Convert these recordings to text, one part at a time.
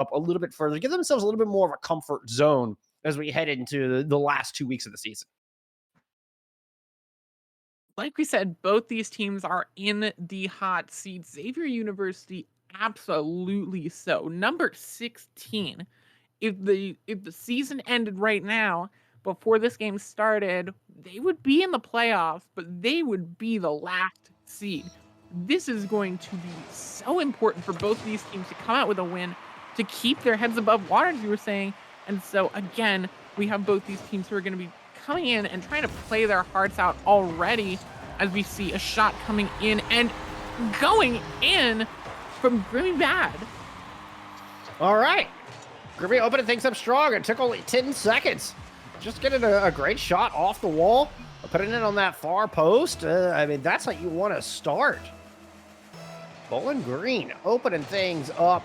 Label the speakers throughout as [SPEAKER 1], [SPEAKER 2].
[SPEAKER 1] up a little bit further, give themselves a little bit more of a comfort zone as we head into the last 2 weeks of the season.
[SPEAKER 2] Like we said, both these teams are in the hot seat. Xavier University, absolutely so. Number 16. If the season ended right now, before this game started, they would be in the playoffs, but they would be the last seed. This is going to be so important for both of these teams to come out with a win, to keep their heads above water, as you were saying. And so again, we have both these teams who are going to be coming in and trying to play their hearts out already, as we see a shot coming in and going in from Grimmy Bad.
[SPEAKER 1] All right. Grimmy opening things up strong. It took only 10 seconds. Just getting a great shot off the wall. Putting it on that far post. I mean, that's how you want to start. Bowling Green opening things up.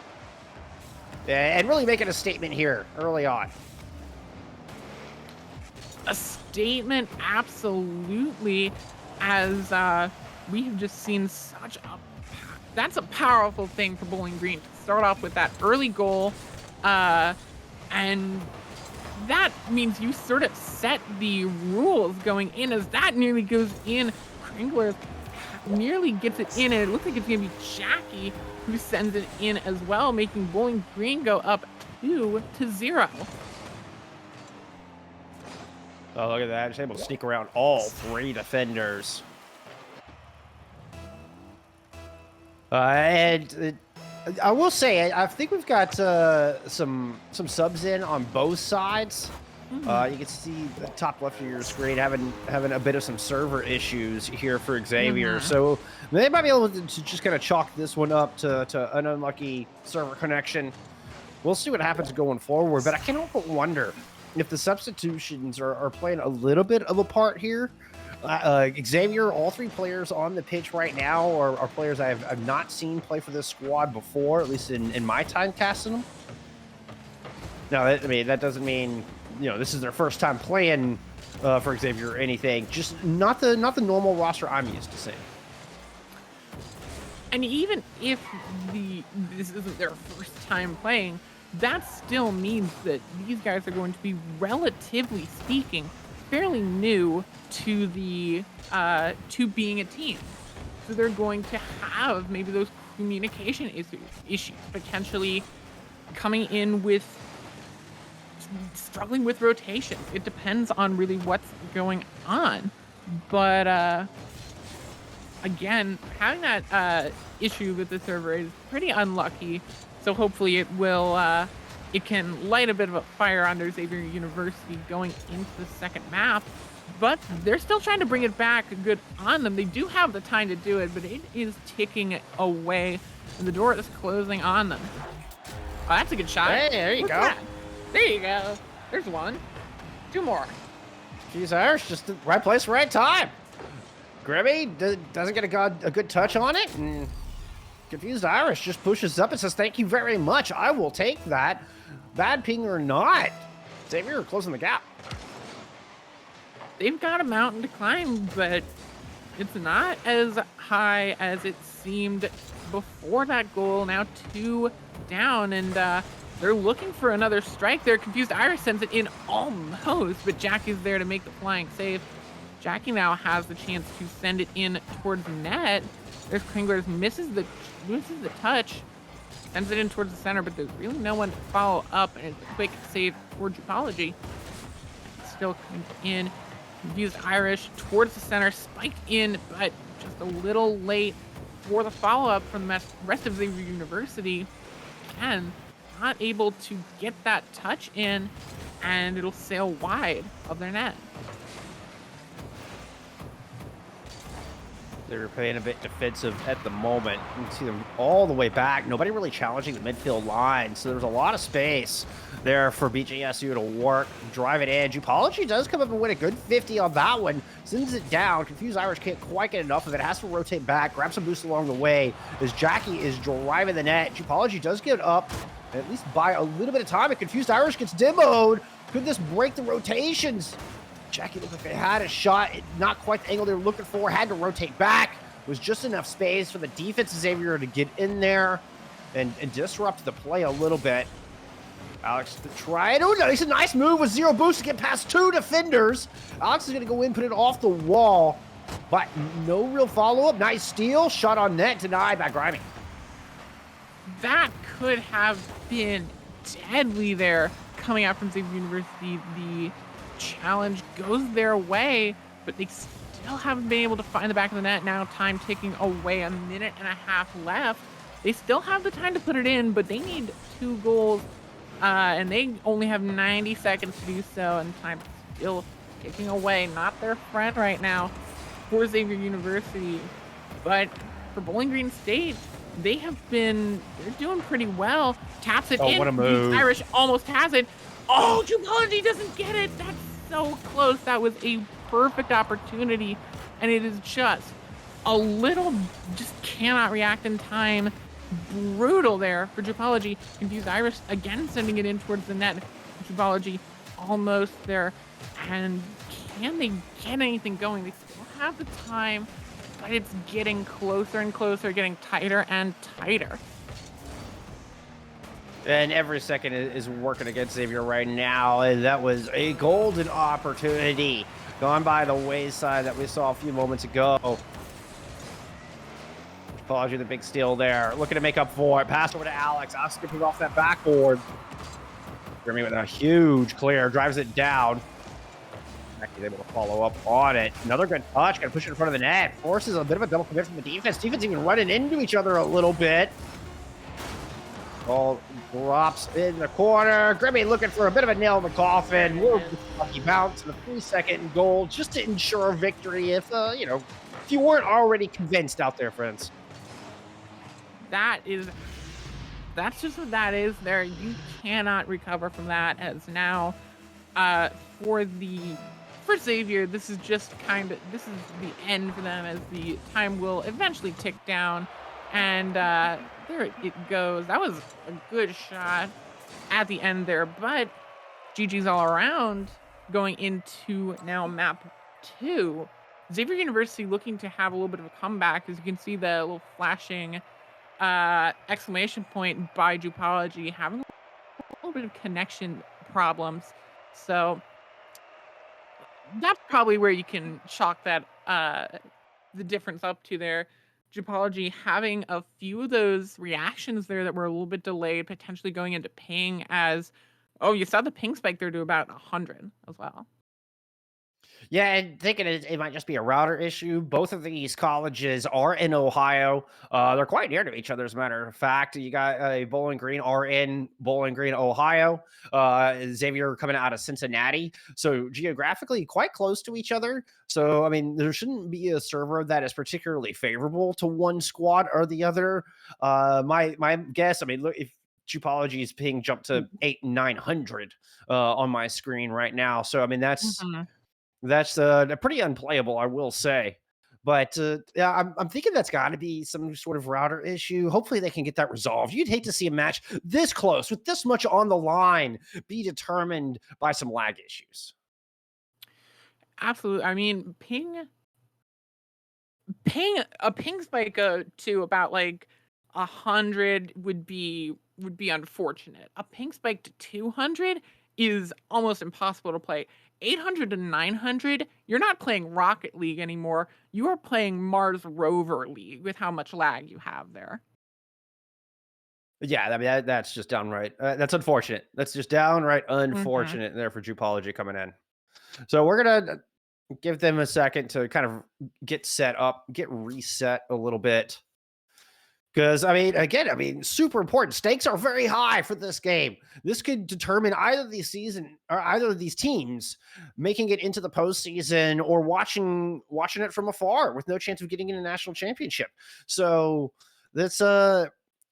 [SPEAKER 1] And really making a statement here early on.
[SPEAKER 2] A statement, absolutely, as we have just seen that's a powerful thing for Bowling Green to start off with that early goal, and that means you sort of set the rules going in, as that nearly goes in. Kringler nearly gets it in, and it looks like it's going to be Jackie who sends it in as well, making Bowling Green go up 2-0.
[SPEAKER 1] Oh, look at that. Just able to sneak around all three defenders. And I will say, I think we've got some subs in on both sides. You can see the top left of your screen having a bit of some server issues here for Xavier. So they might be able to just kind of chalk this one up to an unlucky server connection. We'll see what happens going forward, but I can't help but wonder if the substitutions are playing a little bit of a part here. Xavier, all three players on the pitch right now are players I've not seen play for this squad before, at least in my time casting them. Now, I mean, that doesn't mean, this is their first time playing for Xavier or anything. Just not the normal roster I'm used to seeing.
[SPEAKER 2] And even if this isn't their first time playing, that still means that these guys are going to be, relatively speaking, fairly new to to being a team. So they're going to have maybe those communication issues potentially coming in with struggling with rotations. It depends on really what's going on. But again, having that issue with the server is pretty unlucky. So hopefully it can light a bit of a fire under Xavier University going into the second map. But they're still trying to bring it back good on them. They do have the time to do it, but it is ticking away, and the door is closing on them. Oh, that's a good shot.
[SPEAKER 1] Hey, there you go.
[SPEAKER 2] There you go. There's one. Two more.
[SPEAKER 1] Jeez, Irish, just the right place, right time. Grimmy doesn't get a good touch on it, and Confused Irish just pushes up and says, "Thank you very much. I will take that. Bad ping or not." Xavier closing the gap.
[SPEAKER 2] They've got a mountain to climb, but it's not as high as it seemed before that goal. Now 2 down, and they're looking for another strike there. Confused Irish sends it in almost, but Jackie's there to make the flying save. Jackie now has the chance to send it in towards net. There's Kringlers, misses the touch, sends it in towards the center, but there's really no one to follow up, and it's a quick save for Jupology. Still coming in. Confused Irish towards the center, spiked in, but just a little late for the follow-up from the rest of Xavier University. And not able to get that touch in, and it'll sail wide of their net.
[SPEAKER 1] They're playing a bit defensive at the moment. You can see them all the way back. Nobody really challenging the midfield line, so there's a lot of space there for BJSU to work, drive it in. Jupology does come up and win a good 50 on that one. Sends it down. Confused Irish can't quite get enough of it. Has to rotate back, grab some boost along the way as Jackie is driving the net. Jupology does get up, at least by a little bit of time, and Confused Irish gets demoed. Could this break the rotations? Jackie looked like they had a shot, not quite the angle they were looking for, had to rotate back. Was just enough space for the defense of Xavier to get in there and disrupt the play a little bit. Alex to try it. Oh, no, it's a nice move with zero boost to get past two defenders. Alex is going to go in, put it off the wall, but no real follow-up. Nice steal. Shot on net, denied by Grimy.
[SPEAKER 2] That could have been deadly there coming out from Xavier University. The challenge goes their way, but they still haven't been able to find the back of the net. Now time ticking away, a minute and a half left. They still have the time to put it in, but they need 2 goals, and they only have 90 seconds to do so, and time still ticking away. Not their friend right now for Xavier University, but for Bowling Green State, they're doing pretty well. Taps it in.
[SPEAKER 1] What a move.
[SPEAKER 2] Irish almost has it. Oh, Jupology doesn't get it. That's so close. That was a perfect opportunity, and it is just cannot react in time. Brutal there for Jupology. Confused Irish again, sending it in towards the net. Jupology almost there. And can they get anything going? They still have the time, but it's getting closer and closer, getting tighter and tighter.
[SPEAKER 1] And every second is working against Xavier right now. And that was a golden opportunity gone by the wayside that we saw a few moments ago. Apology, the big steal there. Looking to make up for it. Pass over to Alex. Alex skipping off that backboard. Grimmy with a huge clear. Drives it down. He's able to follow up on it. Another good touch. Got to push it in front of the net. Forces a bit of a double commit from the defense. Defense even running into each other a little bit. Ball drops in the corner. Grimmy looking for a bit of a nail in the coffin. Lucky bounce and a 3-second goal just to ensure victory if you weren't already convinced out there, friends.
[SPEAKER 2] That's just what that is there. You cannot recover from that, as now for Xavier, this is the end for them, as the time will eventually tick down. And there it goes. That was a good shot at the end there, but GG's all around going into now map 2. Xavier University looking to have a little bit of a comeback, as you can see the little flashing exclamation point by Jupology, having a little bit of connection problems. So that's probably where you can chalk that the difference up to there. Jupology having a few of those reactions there that were a little bit delayed, potentially going into ping, as you saw the ping spike there to about 100 as well.
[SPEAKER 1] Yeah, and thinking it might just be a router issue. Both of these colleges are in Ohio. They're quite near to each other, as a matter of fact. You got Bowling Green are in Bowling Green, Ohio. Xavier coming out of Cincinnati. So geographically quite close to each other. So, I mean, there shouldn't be a server that is particularly favorable to one squad or the other. My guess, I mean, look, if Jupology's ping jumped to 800-900 on my screen right now. So, I mean, that's pretty unplayable, I will say. But yeah, I'm thinking that's got to be some sort of router issue. Hopefully they can get that resolved. You'd hate to see a match this close with this much on the line be determined by some lag issues.
[SPEAKER 2] Absolutely. I mean, a ping spike to about like 100 would be unfortunate. A ping spike to 200 is almost impossible to play. 800 to 900, you're not playing Rocket League anymore. You are playing Mars Rover League with how much lag you have there.
[SPEAKER 1] Yeah, I mean, that's just downright. That's unfortunate. That's just downright unfortunate there for Jupology coming in. So we're going to give them a second to kind of get set up, get reset a little bit. Because, I mean, super important. Stakes are very high for this game. This could determine either of these teams making it into the postseason or watching it from afar with no chance of getting in a national championship. So that's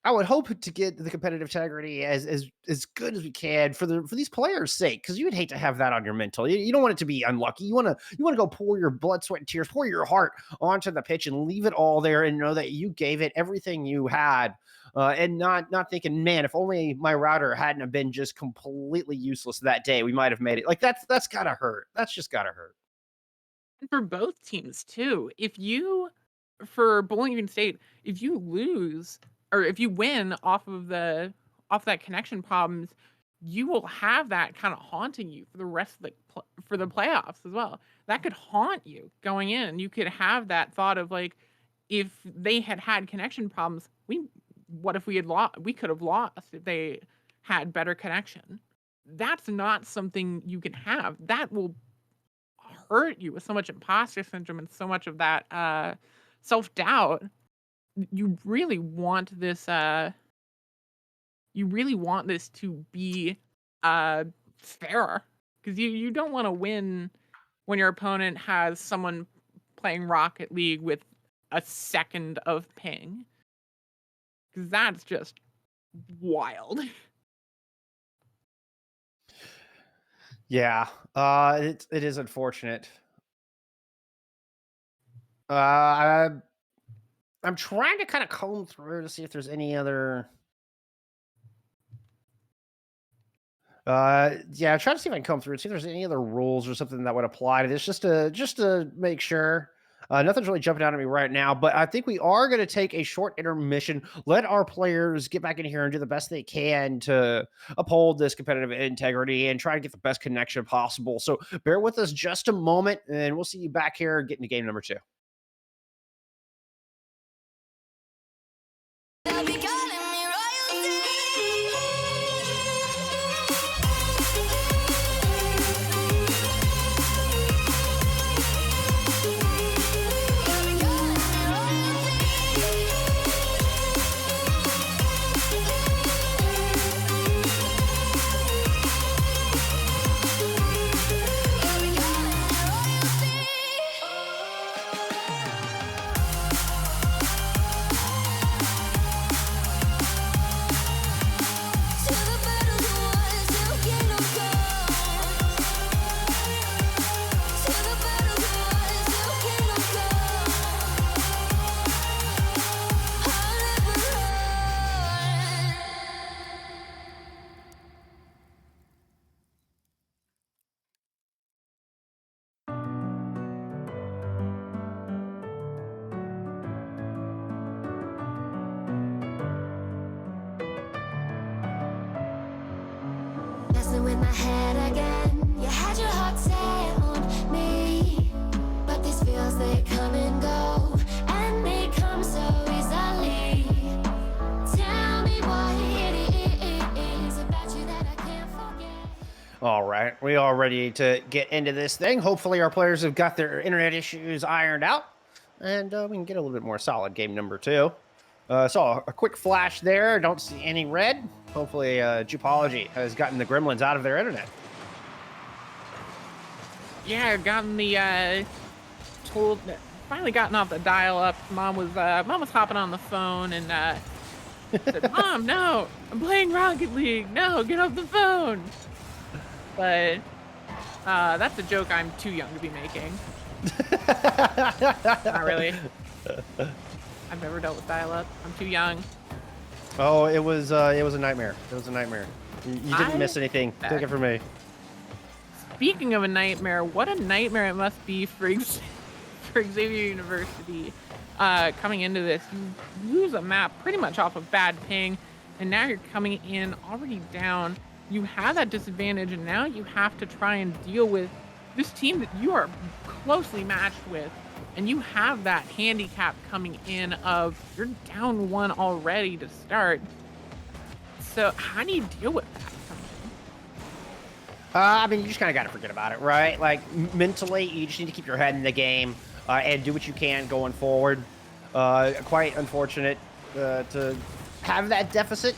[SPEAKER 1] I would hope to get the competitive integrity as good as we can for these players' sake, because you would hate to have that on your mental. You don't want it to be unlucky. You want to go pour your blood, sweat, and tears, pour your heart onto the pitch and leave it all there and know that you gave it everything you had, and not thinking, man, if only my router hadn't have been just completely useless that day, we might have made it. Like that's gotta hurt. That's just gotta hurt.
[SPEAKER 2] And for both teams too. For Bowling Green State, if you lose or if you win off that connection problems, you will have that kind of haunting you for the rest of for the playoffs as well. That could haunt you going in. You could have that thought of like, if they had connection problems, what if we had lost? We could have lost if they had better connection. That's not something you can have. That will hurt you with so much imposter syndrome and so much of that self-doubt. You really want this to be fairer, because you don't want to win when your opponent has someone playing Rocket League with a second of ping, because that's just wild.
[SPEAKER 1] Yeah, it is unfortunate. I'm trying to kind of comb through to see if there's any other. Yeah, I'm trying to see if I can comb through and see if there's any other rules or something that would apply to this, just to make sure. Nothing's really jumping out at me right now, but I think we are going to take a short intermission. Let our players get back in here and do the best they can to uphold this competitive integrity and try to get the best connection possible. So bear with us just a moment, and we'll see you back here getting to game number 2.
[SPEAKER 3] They'll be calling me royalty. They'll be calling messing with my head again. You had your heart set on me, but these feels, they come and go, and they come so easily. Tell me what it is about you that I can't forget.
[SPEAKER 1] All right, we are ready to get into this thing. Hopefully, our players have got their internet issues ironed out, and we can get a little bit more solid game number 2. Saw a quick flash there. Don't see any red. Hopefully, Jupology has gotten the gremlins out of their internet.
[SPEAKER 2] Yeah, I've gotten the finally gotten off the dial-up. Mom was hopping on the phone and said, "Mom, no, I'm playing Rocket League. No, get off the phone." But that's a joke I'm too young to be making. Not really. I've never dealt with dial-up. I'm too young.
[SPEAKER 1] Oh, it was a nightmare. It was a nightmare. You didn't miss anything. Take it from me.
[SPEAKER 2] Speaking of a nightmare, what a nightmare it must be for Xavier University coming into this. You lose a map pretty much off of bad ping, and now you're coming in already down. You have that disadvantage, and now you have to try and deal with this team that you are closely matched with, and you have that handicap coming in of you're down 1 already to start. So how do you deal with that?
[SPEAKER 1] I mean, you just kind of got to forget about it, right? Like, mentally, you just need to keep your head in the game and do what you can going forward. Quite unfortunate to have that deficit,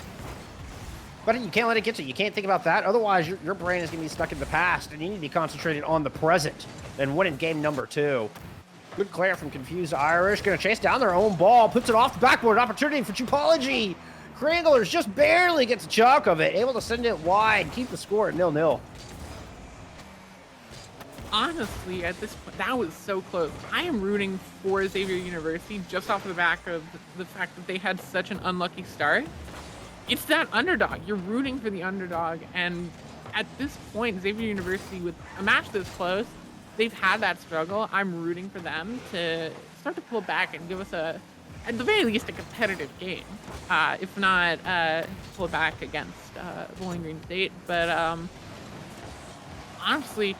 [SPEAKER 1] but you can't let it get to you. You can't think about that. Otherwise, your brain is going to be stuck in the past, and you need to be concentrated on the present and winning game number 2. Good clear from Confused Irish. Going to chase down their own ball. Puts it off the backboard. Opportunity for Jupology. Kranglers just barely gets a chunk of it. Able to send it wide. Keep the score at 0-0.
[SPEAKER 2] Honestly, at this point, that was so close. I am rooting for Xavier University just off the back of the fact that they had such an unlucky start. It's that underdog. You're rooting for the underdog. And at this point, Xavier University, with a match this close, they've had that struggle. I'm rooting for them to start to pull back and give us a at the very least, a competitive game, if not pull back against Bowling Green State. But honestly,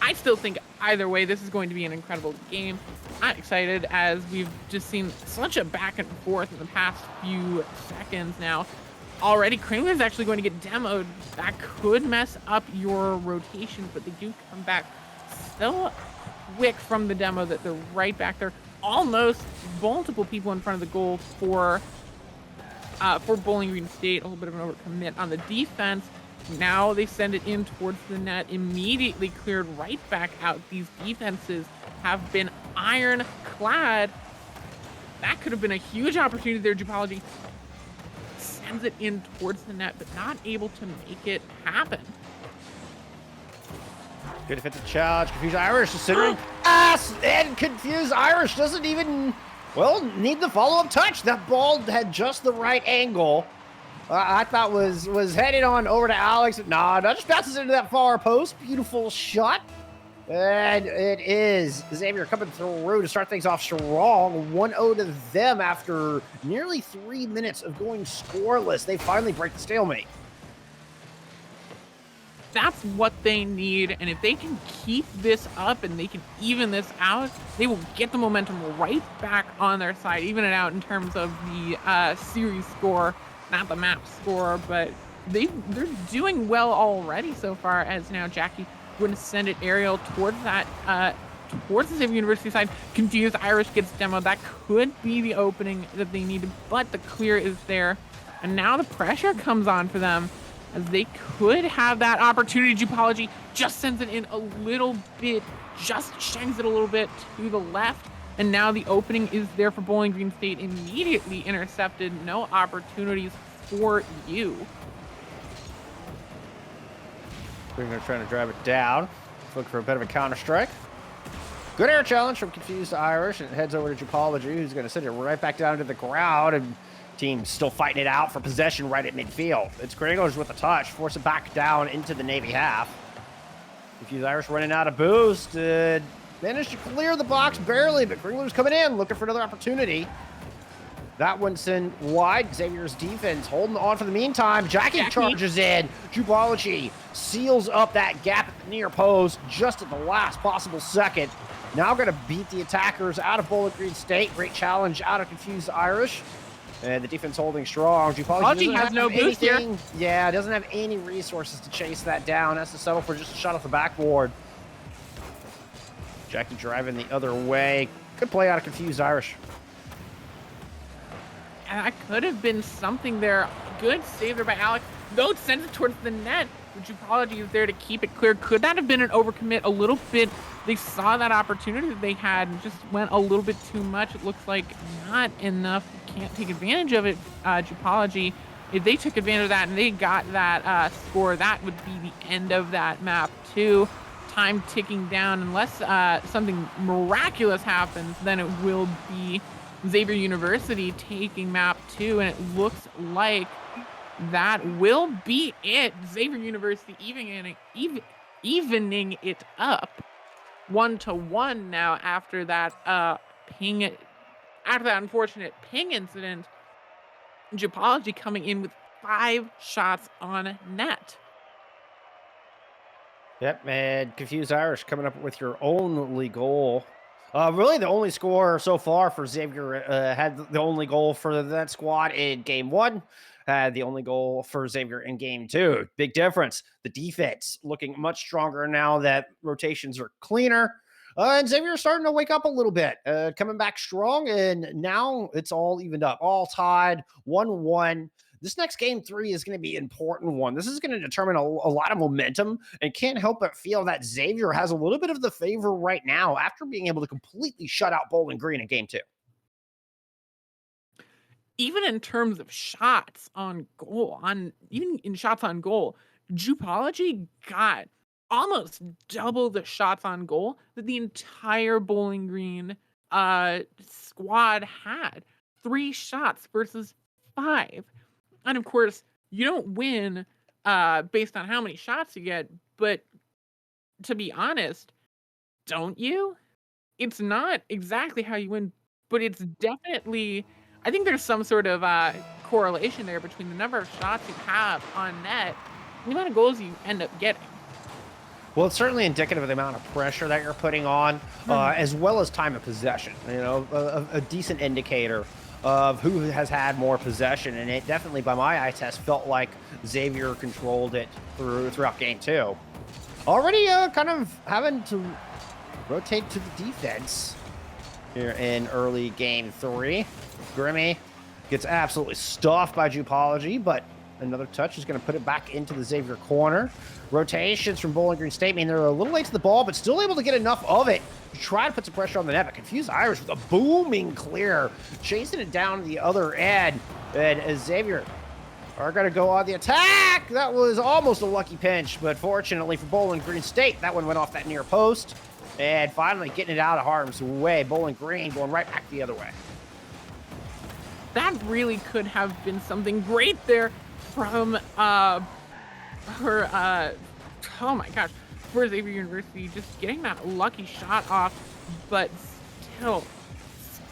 [SPEAKER 2] I still think either way, this is going to be an incredible game. I'm excited as we've just seen such a back and forth in the past few seconds now. Already, Kramer is actually going to get demoed. That could mess up your rotations, but they do come back so quick from the demo that they're right back there. Almost multiple people in front of the goal for Bowling Green State. A little bit of an overcommit on the defense. Now they send it in towards the net, immediately cleared right back out. These defenses have been ironclad. That could have been a huge opportunity there. Jupology sends it in towards the net, but not able to make it happen.
[SPEAKER 1] Good defensive challenge. Confused Irish considering pass, and Confused Irish doesn't even, well, need the follow-up touch. That ball had just the right angle. I thought was headed on over to Alex. Nah, that just bounces into that far post. Beautiful shot. And it is Xavier coming through to start things off strong. 1-0 to them after nearly 3 minutes of going scoreless. They finally break the stalemate.
[SPEAKER 2] That's what they need, and if they can keep this up and they can even this out, they will get the momentum right back on their side, even it out in terms of the series score, not the map score, but they're doing well already so far. As now Jackie going to send it aerial towards that towards the Xavier University side. Confused Irish gets demoed. That could be the opening that they needed, but the clear is there, and now the pressure comes on for them, as they could have that opportunity. Jupology just sends it in a little bit, just shines it a little bit to the left, and now the opening is there for Bowling Green State, immediately intercepted. No opportunities for you.
[SPEAKER 1] We're trying to drive it down. Looking for a bit of a counter strike. Good air challenge from Confused Irish, and it heads over to Jupology, who's going to send it right back down to the ground, and team still fighting it out for possession right at midfield. It's Gringos with a touch, force it back down into the Navy half. Confused Irish running out of boost. Managed to clear the box barely, but Gringos coming in, looking for another opportunity. That one sent wide. Xavier's defense holding on for the meantime. Jackie charges in. Jupology seals up that gap at the near post just at the last possible second. Now going to beat the attackers out of Bowling Green State. Great challenge out of Confused Irish. And the defense holding strong.
[SPEAKER 2] Jupology has no boost here.
[SPEAKER 1] Yeah, doesn't have any resources to chase that down. Has to settle for just a shot off the backboard. Jackie driving the other way. Good play out of Confused Irish.
[SPEAKER 2] That could have been something there. Good save there by Alex. Though it sends it towards the net. Jupology is there to keep it clear. Could that have been an overcommit a little bit? They saw that opportunity that they had and just went a little bit too much. It looks like not enough. Can't take advantage of it. Jupology, if they took advantage of that and they got that score, that would be the end of that map too. Time ticking down. Unless something miraculous happens, then it will be Xavier University taking map 2, and it looks like that will be it. Xavier University evening it up 1-1 now after that after that unfortunate ping incident. Jupology coming in with 5 shots on net.
[SPEAKER 1] Yep, and Confused Irish coming up with your only goal. Really, the only score so far for Xavier had the only goal for that squad in game 1. Had the only goal for Xavier in game 2. Big difference. The defense looking much stronger now that rotations are cleaner. And Xavier starting to wake up a little bit, coming back strong, and now it's all evened up, all tied, 1-1. This next game 3 is going to be an important one. This is going to determine a lot of momentum, and can't help but feel that Xavier has a little bit of the favor right now after being able to completely shut out Bowling Green in game 2.
[SPEAKER 2] Even in terms of shots on goal, even in shots on goal, Jupology got almost double the shots on goal that the entire Bowling Green squad had. 3 shots versus 5. And of course, you don't win based on how many shots you get, but to be honest, don't you? It's not exactly how you win but it's definitely I think there's some sort of, correlation there between the number of shots you have on net and the amount of goals you end up getting.
[SPEAKER 1] Well, it's certainly indicative of the amount of pressure that you're putting on,
[SPEAKER 2] Mhm.
[SPEAKER 1] as well as time of possession. You know, a decent indicator of who has had more possession, and it definitely, by my eye test, felt like Xavier controlled it throughout game two. Already, kind of having to rotate to the defense here in early game three. Grimmy gets absolutely stuffed by Jupology, but another touch is going to put it back into the Xavier corner. Rotations from Bowling Green State mean they're a little late to the ball, but still able to get enough of it to try to put some pressure on the net. But Confused Irish with a booming clear, chasing it down to the other end. And Xavier are going to go on the attack. That was almost a lucky pinch, but fortunately for Bowling Green State, that one went off that near post. And finally getting it out of harm's way. Bowling Green going right back the other way.
[SPEAKER 2] That really could have been something great there from, her, oh my gosh, for Xavier University, just getting that lucky shot off, but still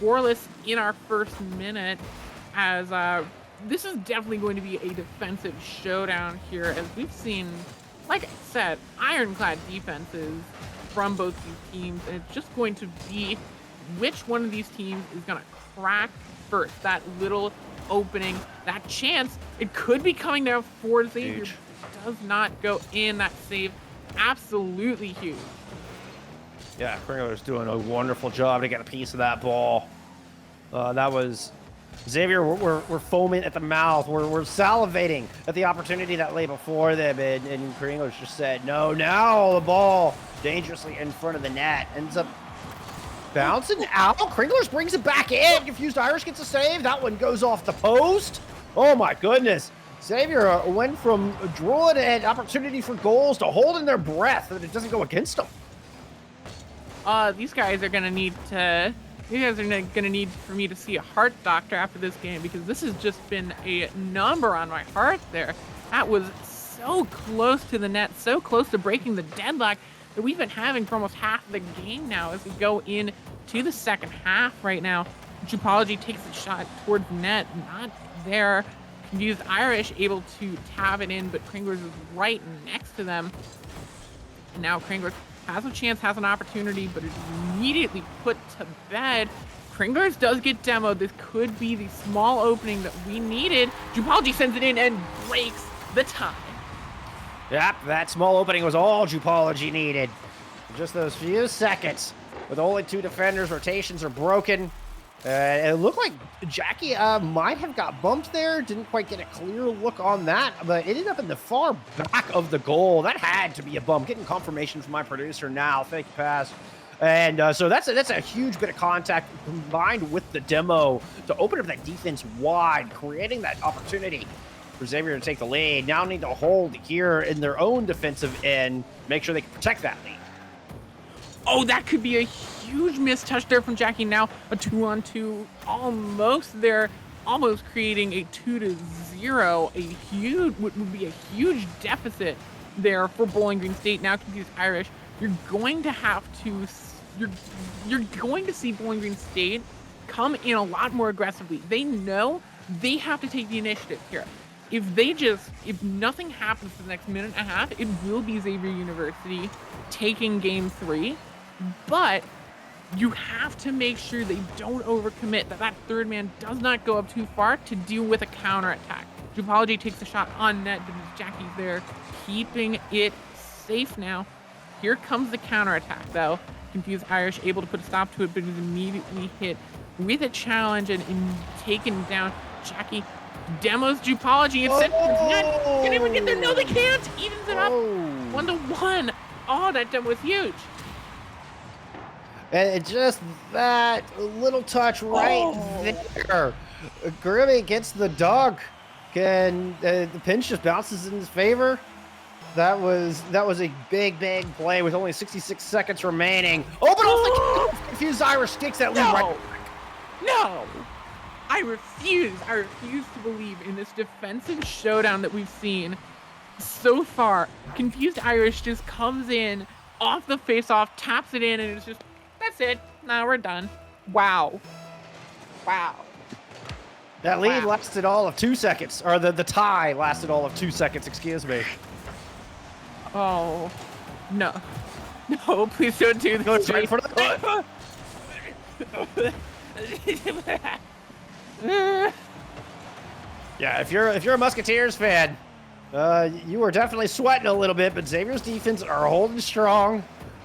[SPEAKER 2] scoreless in our first minute as, this is definitely going to be a defensive showdown here as we've seen, like I said, ironclad defenses from both these teams, and it's just going to be which one of these teams is going to crack first. That little opening, that chance, it could be coming down for Xavier.
[SPEAKER 1] Huge.
[SPEAKER 2] Does not go in. That save, absolutely huge.
[SPEAKER 1] Yeah, Kringler's doing a wonderful job to get a piece of that ball. That was Xavier. We're foaming at the mouth. We're salivating at the opportunity that lay before them, and Kringler's just said, "No, now the ball dangerously in front of the net ends up bouncing out. Kringlers brings it back in. Confused Irish gets a save. That one goes off the post. Oh my goodness." Xavier went from drooling at opportunity for goals to holding their breath that it doesn't go against them.
[SPEAKER 2] These guys are gonna need to. You guys are gonna need for me to see a heart doctor after this game because this has just been a number on my heart there. That was so close to the net, so close to breaking the deadlock that we've been having for almost half the game now as we go in to the second half right now. Jupology takes a shot towards net, not there. Confused Irish able to tab it in, but Kringlers is right next to them. Now Kringlers has a chance, has an opportunity, but is immediately put to bed. Kringlers does get demoed. This could be the small opening that we needed. Jupology sends it in and breaks the tie.
[SPEAKER 1] Yep, that small opening was all Jupology needed. Just those few seconds. With only two defenders, rotations are broken. It looked like Jackie might have got bumped there. Didn't quite get a clear look on that, but it ended up in the far back of the goal. That had to be a bump. Getting confirmation from my producer now. Thank you, pass. And so that's a huge bit of contact combined with the demo to open up that defense wide, creating that opportunity for Xavier to take the lead. Now need to hold here in their own defensive end, make sure they can protect that lead.
[SPEAKER 2] Oh, that could be a huge missed touch there from Jackie. Now a 2-on-2, almost there, almost creating a 2-0. A huge would be a huge deficit there for Bowling Green State. Now Confused Irish, you're going to have to, you're going to see Bowling Green State come in a lot more aggressively. They know they have to take the initiative here. If nothing happens for the next minute and a half, it will be Xavier University taking game 3. But you have to make sure they don't overcommit, that third man does not go up too far to deal with a counterattack. Jupology takes a shot on net, but Jackie's there, keeping it safe now. Here comes the counterattack, though. Confused Irish able to put a stop to it, but is immediately hit with a challenge and taken down. Jackie demos Jupology and sent net. Can anyone get there? No, they can't. Evens it up 1-1. Oh, that demo was huge.
[SPEAKER 1] And it just that little touch right there. Grimmy gets the dunk. Can the pinch just bounces in his favor? That was a big play with only 66 seconds remaining. Open off the Confused Irish sticks that lead right back.
[SPEAKER 2] No. I refuse to believe in this defensive showdown that we've seen so far. Confused Irish just comes in off the face-off, taps it in, and it's just, that's it. Now we're done. Wow. Wow.
[SPEAKER 1] That lead
[SPEAKER 2] Wow.
[SPEAKER 1] lasted all of 2 seconds, or the tie lasted all of 2 seconds, excuse me.
[SPEAKER 2] Oh. No. No, please don't do this.
[SPEAKER 1] Goes right for the Yeah, if you're a Musketeers fan, you are definitely sweating a little bit, but Xavier's defense are holding strong,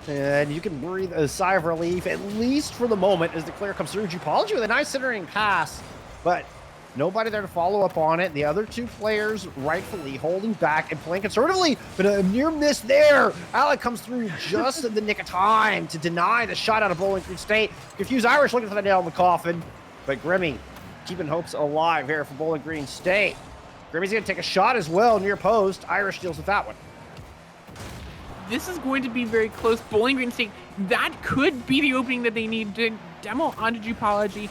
[SPEAKER 1] and you can breathe a sigh of relief, at least for the moment, as the clear comes through. Jupology with a nice centering pass, but nobody there to follow up on it. The other two players rightfully holding back and playing conservatively, but a near miss there. Alec comes through just in the nick of time to deny the shot out of Bowling Green State. Confused Irish looking for the nail in the coffin, but Grimmy keeping hopes alive here for Bowling Green State. Grimmy's going to take a shot as well near post. Irish deals with that one.
[SPEAKER 2] This is going to be very close. Bowling Green State, that could be the opening that they need to demo onto Jupology.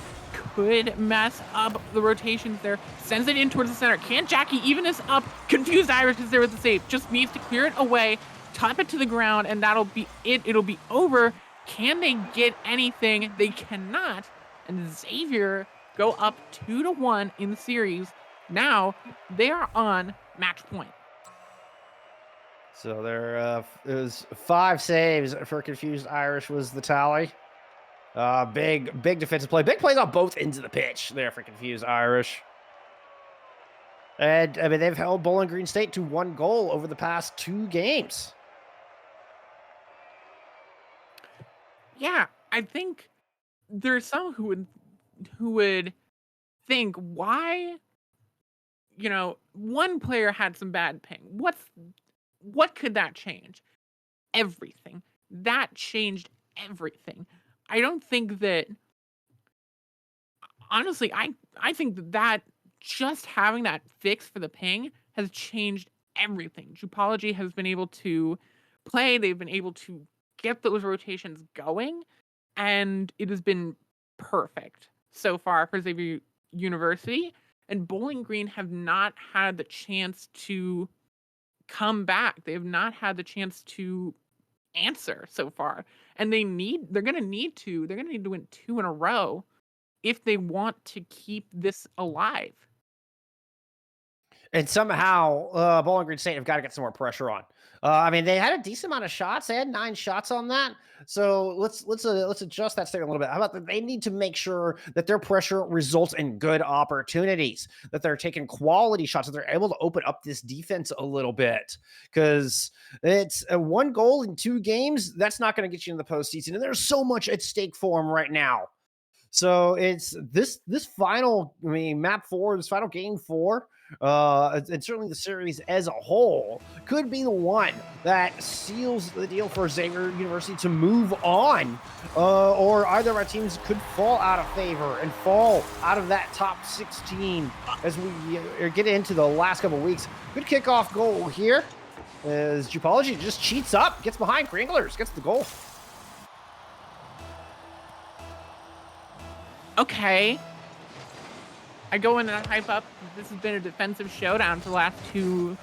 [SPEAKER 2] Could mess up the rotations there. Sends it in towards the center. Can't Jackie even this up? Confused Irish is there with the save. Just needs to clear it away, tap it to the ground, and that'll be it. It'll be over. Can they get anything? They cannot. And Xavier go up 2-1 in the series. Now they are on match point.
[SPEAKER 1] So there it was 5 saves for Confused Irish was the tally. Big defensive play. Big plays on both ends of the pitch there for Confused Irish. And, I mean, they've held Bowling Green State to 1 goal over the past 2 games.
[SPEAKER 2] Yeah, I think there's some who would think, why, one player had some bad ping. What could that change? Everything. That changed everything. I don't think that, honestly, I think that just having that fix for the ping has changed everything. Jupology has been able to play, they've been able to get those rotations going, and it has been perfect so far for Xavier University. And Bowling Green have not had the chance to come back. They have not had the chance to answer so far. And they're gonna need to win 2 in a row if they want to keep this alive.
[SPEAKER 1] And somehow, Bowling Green State have got to get some more pressure on. I mean, they had a decent amount of shots. They had 9 shots on that. So let's adjust that statement a little bit. How about that? They need to make sure that their pressure results in good opportunities, that they're taking quality shots, that they're able to open up this defense a little bit. Because it's a 1 goal in 2 games. That's not going to get you in the postseason. And there's so much at stake for them right now. So it's this final, map 4, this final game 4. And certainly the series as a whole could be the one that seals the deal for Xavier University to move on, or either of our teams could fall out of favor and fall out of that top 16 as we get into the last couple of weeks. Good kickoff goal here as Jupology just cheats up, gets behind Kringlers, gets the goal.
[SPEAKER 2] Okay. I go in and I hype up. This has been a defensive showdown for the last two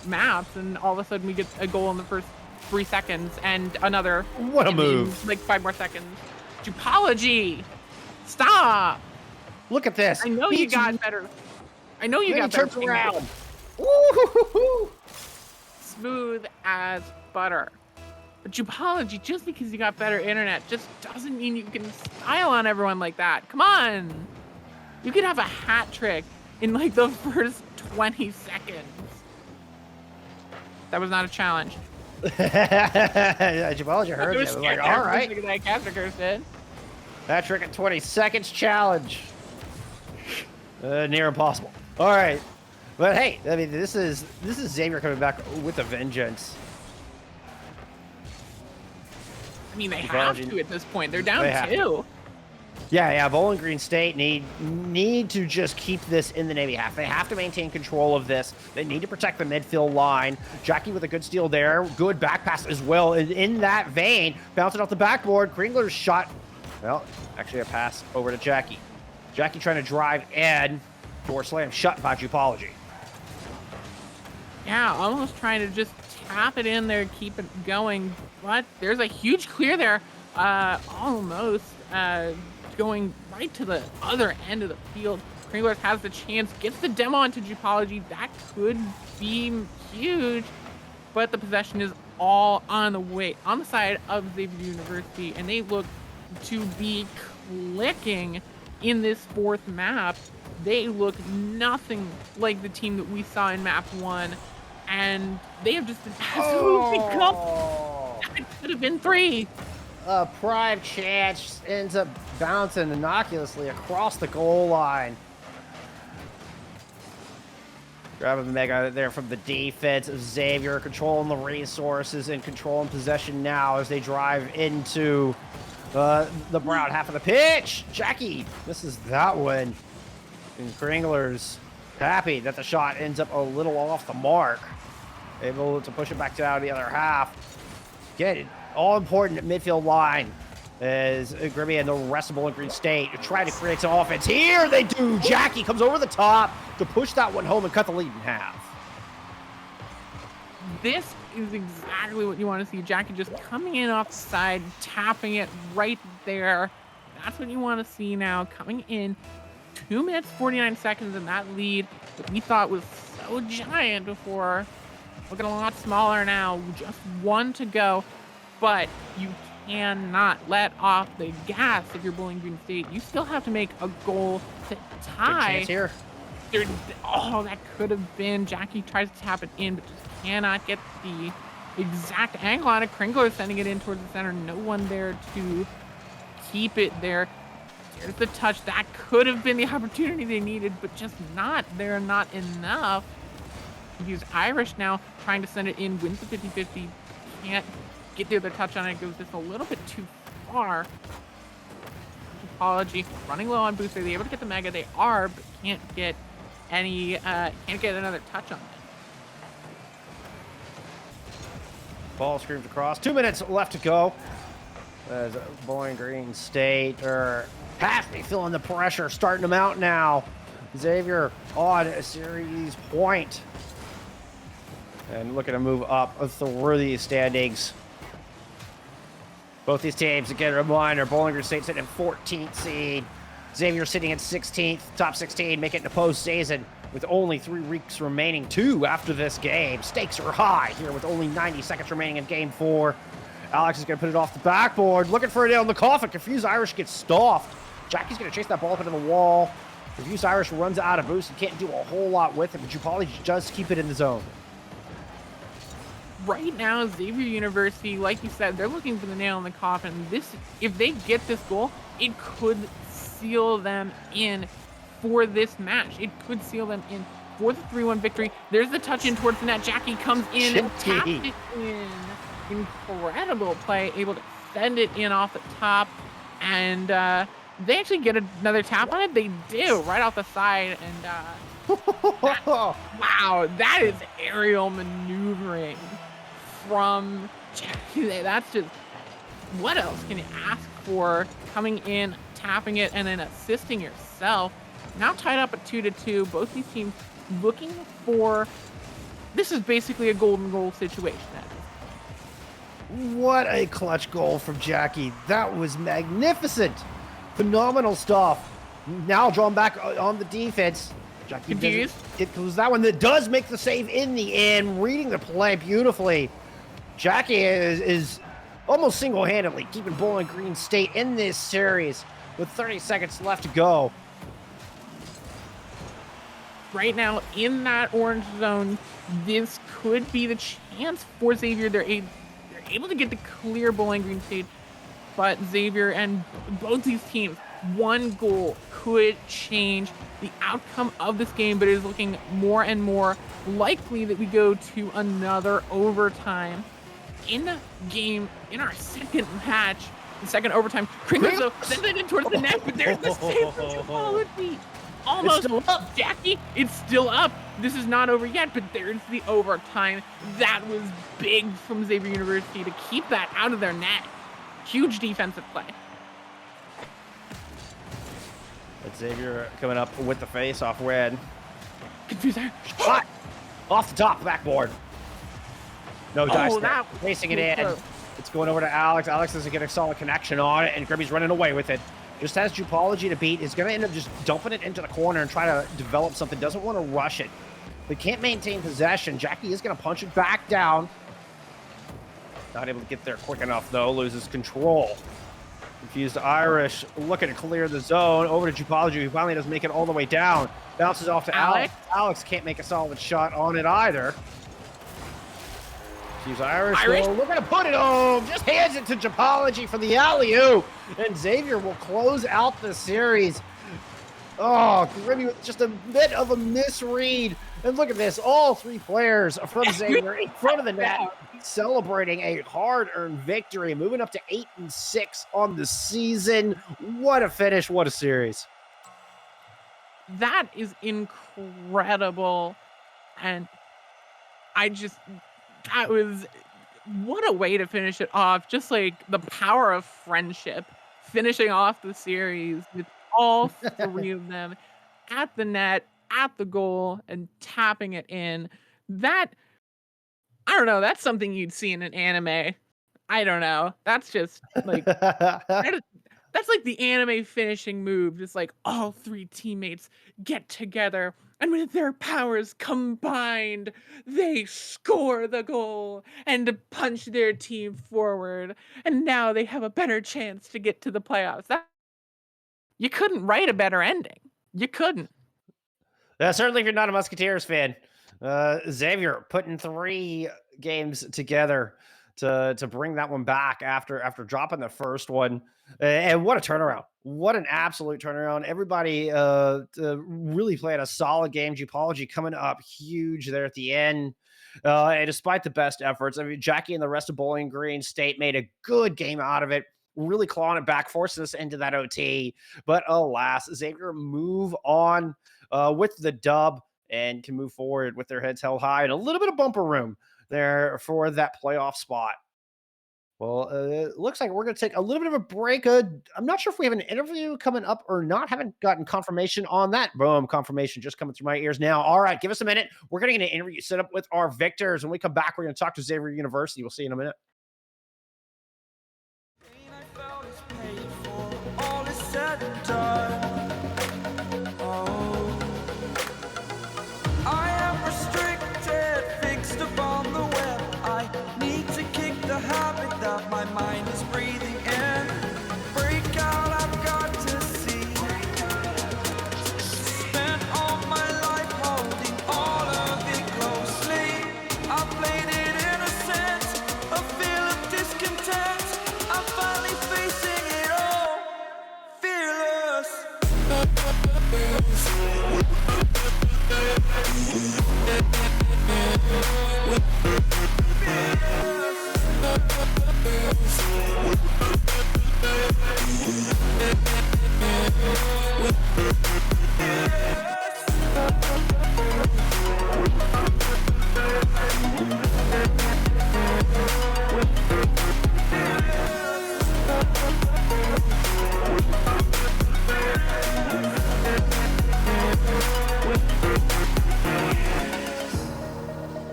[SPEAKER 2] maps, and all of a sudden we get a goal in the first 3 seconds, and another.
[SPEAKER 1] What a move!
[SPEAKER 2] Like 5 more seconds. Jupology, stop!
[SPEAKER 1] Look at this.
[SPEAKER 2] I know you got better. I know you got better.
[SPEAKER 1] Turns around. Woo-hoo-hoo-hoo.
[SPEAKER 2] Smooth as butter. But Jupology, just because you got better internet, just doesn't mean you can style on everyone like that. Come on. You could have a hat trick in like the first 20 seconds. That was not a challenge.
[SPEAKER 1] Jupology heard it. Like, all right.
[SPEAKER 2] That capture curse did.
[SPEAKER 1] Hat trick at 20 seconds challenge. Near impossible. All right. But hey, I mean, this is Xavier coming back with a vengeance.
[SPEAKER 2] I mean, they have to at this point. They're down 2.
[SPEAKER 1] Yeah. Bowling Green State need to just keep this in the Navy half. They have to maintain control of this. They need to protect the midfield line. Jackie with a good steal there. Good back pass as well. In that vein, bouncing off the backboard. Kringler's shot. Well, actually a pass over to Jackie. Jackie trying to drive in. Door slam shut by Jupology.
[SPEAKER 2] Yeah, almost trying to just tap it in there, keep it going. But there's a huge clear there. Almost going right to the other end of the field. Kringlers has the chance, gets the demo onto Jupology. That could be huge, but the possession is all on the side of Xavier University, and they look to be clicking in this fourth map. They look nothing like the team that we saw in map 1, and they have just been absolutely cooked. That could have been 3.
[SPEAKER 1] Prime chance ends up bouncing innocuously across the goal line. Grabbing the Mega there from the defense of Xavier, controlling the resources and controlling possession now as they drive into the brown half of the pitch. Jackie misses that one. And Kringlers happy that the shot ends up a little off the mark. Able to push it back down to the other half. Get it. All important midfield line as Grimmy and the rest of Bowling Green State try to create some offense. Here they do. Jackie comes over the top to push that one home and cut the lead in half.
[SPEAKER 2] This is exactly what you want to see. Jackie just coming in off the side, tapping it right there. That's what you want to see now. Coming in 2 minutes, 49 seconds in that lead that we thought was so giant before. Looking a lot smaller now. Just 1 to go. But you cannot let off the gas if you're Bowling Green State. You still have to make a goal to tie.
[SPEAKER 1] Good chance here.
[SPEAKER 2] Oh, that could have been. Jackie tries to tap it in, but just cannot get the exact angle on it. Kringler is sending it in towards the center. No one there to keep it there. There's the touch. That could have been the opportunity they needed, but just not there, not enough. Use Irish now, trying to send it in, wins the 50-50. Can't get the other touch on it. Goes just a little bit too far. Apology. Running low on boost. Are they able to get the Mega? They are, but can't get any, can't get another touch on it.
[SPEAKER 1] Ball screams across. 2 minutes left to go. As Bowling Green State are past me, feeling the pressure, starting them out now. Xavier on a series point. And looking to move up through these standings. Both these teams, again, a reminder, Bowling Green State sitting at 14th seed. Xavier sitting at 16th, top 16, make it into postseason with only 3 weeks remaining, 2 after this game. Stakes are high here with only 90 seconds remaining in game 4. Alex is going to put it off the backboard, looking for a nail in the coffin. Confused Irish gets stuffed. Jackie's going to chase that ball up into the wall. Confused Irish runs out of boost and can't do a whole lot with it, but Jupali does keep it in the zone.
[SPEAKER 2] Right now, Xavier University, like you said, they're looking for the nail in the coffin. If they get this goal, it could seal them in for this match. It could seal them in for the 3-1 victory. There's the touch in towards the net. Jackie comes in and taps it in. Incredible play, able to send it in off the top. And they actually get another tap on it. They do, right off the side. And wow, that is aerial maneuvering from Jackie. That's just, what else can you ask for? Coming in, tapping it, and then assisting yourself. Now tied up at 2-2. Both these teams looking for, this is basically a golden goal situation.
[SPEAKER 1] What a clutch goal from Jackie. That was magnificent. Phenomenal stuff. Now drawn back on the defense. Jackie was that one that does make the save in the end, reading the play beautifully. Jackie is almost single-handedly keeping Bowling Green State in this series with 30 seconds left to go.
[SPEAKER 2] Right now, in that orange zone, this could be the chance for Xavier. They're able to get the clear Bowling Green State, but Xavier and both these teams, 1 goal could change the outcome of this game, but it is looking more and more likely that we go to another overtime. In the game, in our second match, the second overtime, Kringler sends it in towards the net, but there's the save from Jupology. Almost up, Jackie. It's still up. This is not over yet, but there's the overtime. That was big from Xavier University to keep that out of their net. Huge defensive play.
[SPEAKER 1] That's Xavier coming up with the face-off win.
[SPEAKER 2] Confuser.
[SPEAKER 1] Shot off the top backboard. No dice there. Racing it in.
[SPEAKER 2] Close.
[SPEAKER 1] It's going over to Alex. Alex doesn't get a solid connection on it, and Grimby's running away with it. just has Jupology to beat, is going to end up just dumping it into the corner and try to develop something. Doesn't want to rush it. They can't maintain possession. Jackie is going to punch it back down. Not able to get there quick enough, though. Loses control. Confused Irish looking to clear the zone. Over to Jupology, who finally doesn't make it all the way down. Bounces off to Alex. Alex can't make a solid shot on it either. She's Irish. Though, looking to put it home. Just hands it to Jupology for the alley-oop. And Xavier will close out the series. Oh, Grimmy with just a bit of a misread. And look at this. All three players from Xavier in front of the net, celebrating a hard-earned victory, moving up to 8-6 on the season. What a finish. What a series.
[SPEAKER 2] That is incredible. And what a way to finish it off. Just like the power of friendship, finishing off the series with all three of them at the net, at the goal, and tapping it in. That, I don't know, that's something you'd see in an anime. I don't know. That's just like, that's like the anime finishing move. Just like all three teammates get together and with their powers combined, they score the goal and punch their team forward. And now they have a better chance to get to the playoffs. You couldn't write a better ending. You couldn't.
[SPEAKER 1] Certainly if you're not a Musketeers fan. Xavier putting 3 games together to bring that one back after dropping the first one. And what a turnaround. What an absolute turnaround. Everybody really played a solid game. Jupology coming up huge there at the end. And despite the best efforts, I mean, Jackie and the rest of Bowling Green State made a good game out of it, really clawing it back, forcing us into that OT. But alas, Xavier move on with the dub and can move forward with their heads held high and a little bit of bumper room there for that playoff spot. Well, it looks like we're going to take a little bit of a break. I'm not sure if we have an interview coming up or not. Haven't gotten confirmation on that. Boom, confirmation just coming through my ears now. All right, give us a minute. We're going to get an interview set up with our victors. When we come back, we're going to talk to Xavier University. We'll see you in a minute.
[SPEAKER 4] My mind is breathing in. Break out, I've got to see. Spent all my life holding all of it closely. I played it innocent, a feel of discontent. I'm finally facing it all, fearless.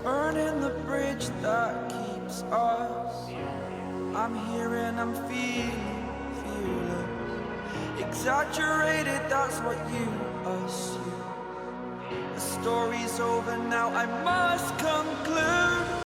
[SPEAKER 4] Burning the bridge that keeps us. I'm here and I'm feeling fearless. Exaggerated, that's what you assume. The story's over now, I must conclude.